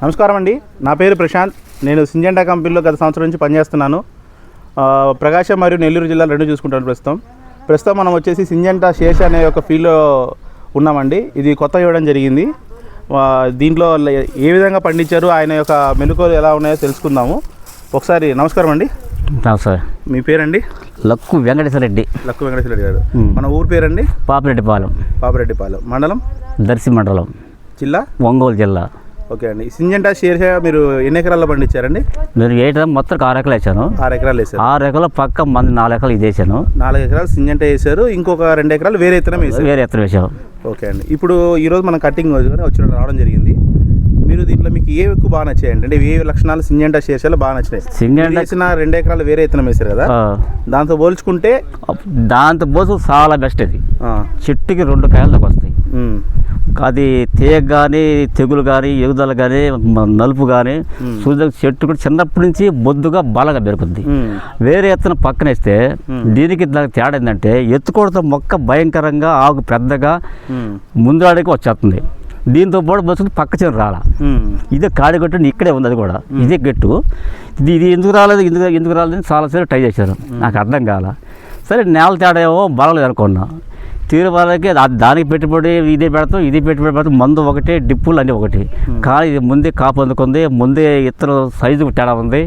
నమస్కారం అండి, నా పేరు ప్రశాంత్. నేను సింజెంటా కంపెనీలో గత సంవత్సరం నుంచి పనిచేస్తున్నాను. ప్రకాశం మరియు నెల్లూరు జిల్లాలు రెండు చూసుకుంటాను. ప్రస్తుతం మనం వచ్చేసి సింజెంటా శేష అనే ఒక ఫీల్డ్లో ఉన్నామండి. ఇది కొత్త ఇవ్వడం జరిగింది. దీంట్లో ఏ విధంగా పండించారు, ఆయన యొక్క మెలకువలు ఎలా ఉన్నాయో తెలుసుకుందాము. ఒకసారి నమస్కారం అండి. నమస్కారం. మీ పేరండి? లక్కు వెంకటేశ్వరరెడ్డి. లక్కు వెంకటేశ్వరరెడ్డి గారు. మన ఊరు పేరండి? పాపిరెడ్డిపాలెం. మండలం దర్శి మండలం, జిల్లా ఒంగోలు జిల్లా. ఓకే అండి. సింజెంటా శేష మీరు ఎన్ని ఎకరాల్లో పండించారండి? నేను వేయటం మొత్తం 6 ఎకరాలు వేసాను. 6 ఎకరాలు వేసారు. 6 ఎకరాలు పక్క మంది 4 ఎకరాలు ఇది వేసాను. 4 ఎకరాలు సింజెంటా వేసారు, ఇంకొక 2 ఎకరాలు వేరే ఇతరం వేసాను. ఓకే అండి. ఇప్పుడు ఈరోజు మనం కటింగ్ రావడం జరిగింది. మీరు దీంట్లో మీకు ఏ ఎక్కువ బాగా నచ్చాయండి? అంటే ఏ లక్షణాలు సింజెంటా శేషాలు బాగా నచ్చినాయి? సింజెంటా వేసిన 2 ఎకరాలు వేరే ఇతరం వేసారు కదా, దాంతో పోల్చుకుంటే చాలా బెస్ట్. ఇది చెట్టుకి 2 కాయలు వస్తాయి. అది తీగ కానీ, తెగులు కానీ, ఎగుదల కానీ, నలుపు కానీ, చెట్టు కూడా చిన్నప్పటి నుంచి బొద్దుగా బలంగా పెరుగుద్ది. వేరే ఎత్తున పక్కనేస్తే దీనికి దానికి తేడా ఏంటంటే ఎత్తుకోవడంతో మొక్క భయంకరంగా ఆకు పెద్దగా ముందు ఆడికి వచ్చేస్తుంది. దీంతో పాటు బస్సు పక్క చిన్న రాల. ఇదే కాడి గట్టు ఇక్కడే ఉంది, అది కూడా ఇదే గట్టు. ఇది ఎందుకు రాలేదని చాలాసేపు ట్రై చేశారు, నాకు అర్థం కాల. సరే నేల తేడా ఏమో బలలేదు అనుకున్నా. తీరు వాళ్ళకి దానికి పెట్టుబడి ఇదే పెడతాం, మందు ఒకటి, డిప్పులు అన్నీ ఒకటి. కానీ ఇది ముందే కాపు అందుకుంది, ముందే ఇతర సైజు తేడా ఉంది.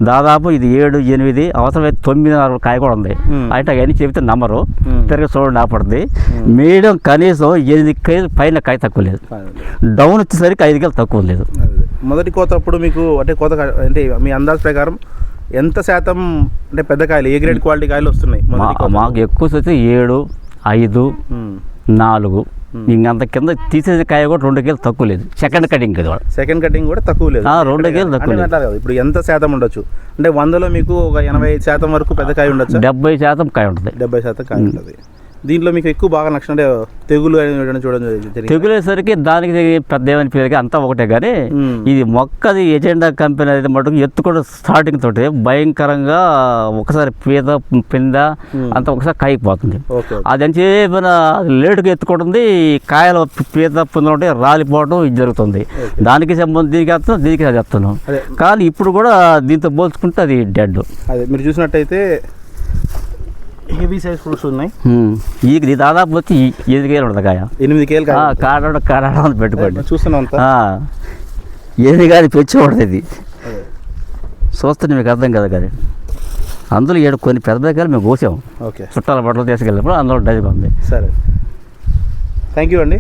దాదాపు ఇది 7, 8 అవసరమైతే 9 కాయ కూడా ఉంది. అయితే అవన్నీ చెబితే నమ్మరు, తిరిగి చూడండి ఆపడుతుంది. మీడియం కనీసం 8 కాయలు పైన కాయ తక్కువ లేదు, డౌన్ వచ్చేసరికి 5 కాయలు తక్కువ లేదు. మొదటి కోత అప్పుడు మీకు అంటే కోత అంటే మీ అందాజు ప్రకారం ఎంత శాతం అంటే పెద్ద కాయలు, ఏ గ్రేడ్ క్వాలిటీ కాయలు వస్తున్నాయి? మాకు ఎక్కువ వచ్చి 7, 5, 4. ఇంకంత కింద తీసేసిన కాయ కూడా 2 కేలు తక్కువ లేదు. సెకండ్ కటింగ్ కూడా తక్కువ లేదు. 2 కేలు తక్కువ లేదు. ఇప్పుడు ఎంత శాతం ఉండొచ్చు అంటే 100లో మీకు ఒక 85% వరకు పెద్ద కాయ ఉండొచ్చు. 70% కాయ ఉంటుంది. 70% కాయ ఉంటుంది. దీంట్లో మీకు ఎక్కువ బాగా నష్టం అంటే తెగులు చూడడం జరిగింది. తెగులేసరికి దానికి పెద్ద ఏమని పేరుగా అంతా ఒకటే. కానీ ఇది మొక్కది ఎజెండా కంపెనీ అయితే మటుకు ఎత్తుకోవడం స్టార్టింగ్ తోటి భయంకరంగా ఒకసారి పింద అంతా ఒకసారి కాయకపోతుంది. అది అని చెప్పిన లేటుగా ఎత్తుకుంటుంది, కాయలు పీత పింద రాలిపోవడం ఇది జరుగుతుంది. దానికి సంబంధించి దీనికి అది చెప్తాను. కానీ ఇప్పుడు కూడా దీంతో పోల్చుకుంటే అది డెడ్. అదే మీరు చూసినట్టయితే హెవీ సైజ్ ఫ్రూట్స్ ఉన్నాయి. ఇది దాదాపు వచ్చి 8 కేలు ఉంటుంది కాయ. 8 కేలు కాడ పెట్టుకోండి. చూస్తున్నాం ఏది కానీ పెంచకూడదు. ఇది చూస్తే మీకు అర్థం కదా. కానీ అందులో 7 కొన్ని పెద్ద కాయలు మేము కోసాము. చుట్టాల బట్టలు తీసుకెళ్ళినప్పుడు అందులో డజన్ ఉంది. సరే, థ్యాంక్ యూ అండి.